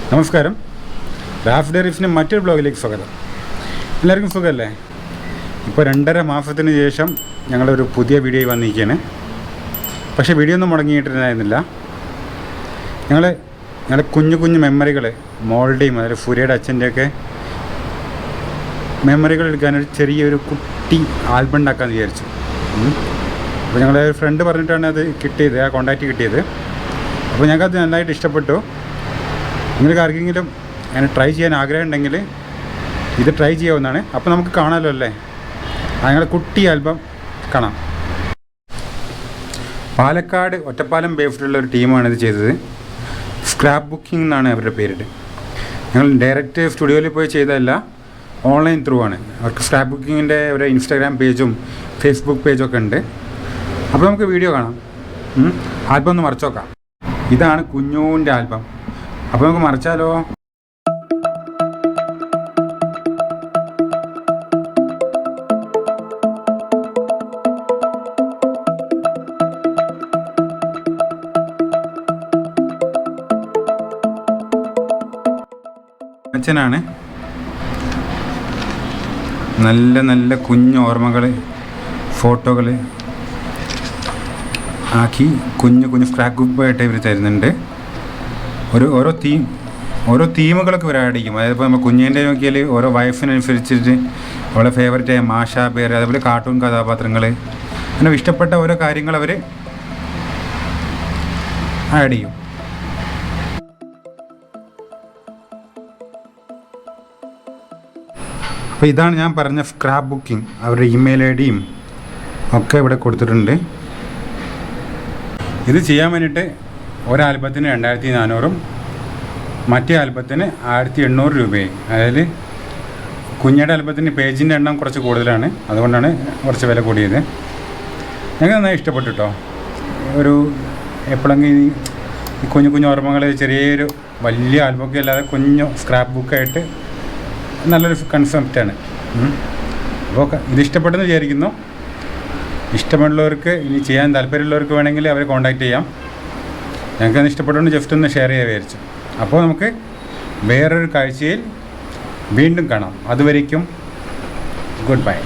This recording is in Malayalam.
നമസ്കാരം. റാഫ് ഡെറിഫിന് മറ്റൊരു ബ്ലോഗിലേക്ക് സ്വാഗതം. എല്ലാവർക്കും സുഖമല്ലേ? ഇപ്പോൾ 2.5 മാസത്തിന് ശേഷം ഞങ്ങളൊരു പുതിയ വീഡിയോ വന്നിരിക്കുകയാണ്. പക്ഷേ വീഡിയോ ഒന്നും മുടങ്ങിയിട്ടുണ്ടായിരുന്നില്ല. ഞങ്ങളുടെ കുഞ്ഞു മെമ്മറികൾ മോളുടെയും അതായത് ഫുരിയുടെ അച്ഛൻ്റെയൊക്കെ മെമ്മറികൾ എടുക്കാനൊരു ചെറിയൊരു കുട്ടി ആൽബം ഉണ്ടാക്കാമെന്ന് വിചാരിച്ചു. അപ്പോൾ ഞങ്ങളുടെ ഒരു ഫ്രണ്ട് പറഞ്ഞിട്ടാണ് അത് കിട്ടിയത്, ആ കോൺടാക്റ്റ് കിട്ടിയത്. അപ്പോൾ ഞങ്ങൾക്കത് നന്നായിട്ട് ഇഷ്ടപ്പെട്ടു. നിങ്ങൾക്ക് ആർക്കെങ്കിലും അങ്ങനെ ട്രൈ ചെയ്യാൻ ആഗ്രഹം ഉണ്ടെങ്കിൽ ഇത് ട്രൈ ചെയ്യാവുന്നതാണ്. അപ്പോൾ നമുക്ക് കാണാമല്ലോ അല്ലേ, ഞങ്ങളുടെ കുട്ടി ആൽബം കാണാം. പാലക്കാട് ഒറ്റപ്പാലം ബേസ്ഡുള്ള ഒരു ടീമാണ് ഇത് ചെയ്തത്. സ്ക്രാപ്പ് ബുക്കിംഗ് എന്നാണ് അവരുടെ പേരിട്ട്. ഞങ്ങൾ ഡയറക്റ്റ് സ്റ്റുഡിയോയിൽ പോയി ചെയ്തതല്ല, ഓൺലൈൻ ത്രൂ ആണ്. അവർക്ക് സ്ക്രാപ്പ് ബുക്കിങ്ങിൻ്റെ ഒരു ഇൻസ്റ്റാഗ്രാം പേജും ഫേസ്ബുക്ക് പേജൊക്കെ ഉണ്ട്. അപ്പോൾ നമുക്ക് വീഡിയോ കാണാം. ആൽബം ഒന്ന് മറിച്ച് നോക്കാം. ഇതാണ് കുഞ്ഞൂൻ്റെ ആൽബം. അപ്പോൾ നമുക്ക് മറിച്ചാലോ? അച്ഛനാണ്. നല്ല നല്ല കുഞ്ഞു ഓർമ്മകൾ, ഫോട്ടോകൾ ആക്കി കുഞ്ഞു സ്ക്രാപ്പ് ബുക്കായിട്ട് ഇവർ തരുന്നുണ്ട്. ഓരോ തീമുകളൊക്കെ ഇവർ ആഡ് ചെയ്യും. അതായത് ഇപ്പോൾ നമ്മൾ കുഞ്ഞിൻ്റെ നോക്കിയാൽ ഓരോ വൈഫിനനുസരിച്ചിട്ട് അവളെ ഫേവറേറ്റായ മാഷ പേര്, അതേപോലെ കാർട്ടൂൺ കഥാപാത്രങ്ങൾ, അങ്ങനെ ഇഷ്ടപ്പെട്ട ഓരോ കാര്യങ്ങൾ അവർ ആഡ് ചെയ്യും. അപ്പോൾ ഇതാണ് ഞാൻ പറഞ്ഞ സ്ക്രാപ്പ് ബുക്കിംഗ്. അവരുടെ ഇമെയിൽ ഐഡിയും ഒക്കെ ഇവിടെ കൊടുത്തിട്ടുണ്ട്. ഇത് ചെയ്യാൻ വേണ്ടിയിട്ട് ഒരാൽബത്തിന് 2400 മറ്റേ ആൽബത്തിന് 1800 രൂപയായി. അതായത് കുഞ്ഞിയുടെ ആൽബത്തിന് പേജിൻ്റെ എണ്ണം കുറച്ച് കൂടുതലാണ്, അതുകൊണ്ടാണ് കുറച്ച് വില കൂടിയത്. ഞങ്ങൾക്ക് നന്നായി ഇഷ്ടപ്പെട്ടു കേട്ടോ. ഒരു എപ്പോഴെങ്കിലും ഈ കുഞ്ഞു ഓർമ്മകൾ, ചെറിയൊരു വലിയ ആൽബമൊക്കെ അല്ലാതെ കുഞ്ഞു സ്ക്രാപ്പ് ബുക്കായിട്ട് നല്ലൊരു കൺസെപ്റ്റാണ്. അപ്പോൾ ഇത് ഇഷ്ടപ്പെട്ടെന്ന് വിചാരിക്കുന്നു. ഇഷ്ടമുള്ളവർക്ക്, ഇനി ചെയ്യാൻ താല്പര്യമുള്ളവർക്ക് വേണമെങ്കിൽ അവരെ കോൺടാക്റ്റ് ചെയ്യാം. ഞങ്ങൾക്കത് ഇഷ്ടപ്പെട്ടുകൊണ്ട് ജസ്റ്റ് ഒന്ന് ഷെയർ ചെയ്യാൻ വിചാരിച്ചു. അപ്പോൾ നമുക്ക് വേറൊരു കാഴ്ചയിൽ വീണ്ടും കാണാം. അതുവരേക്കും ഗുഡ് ബൈ.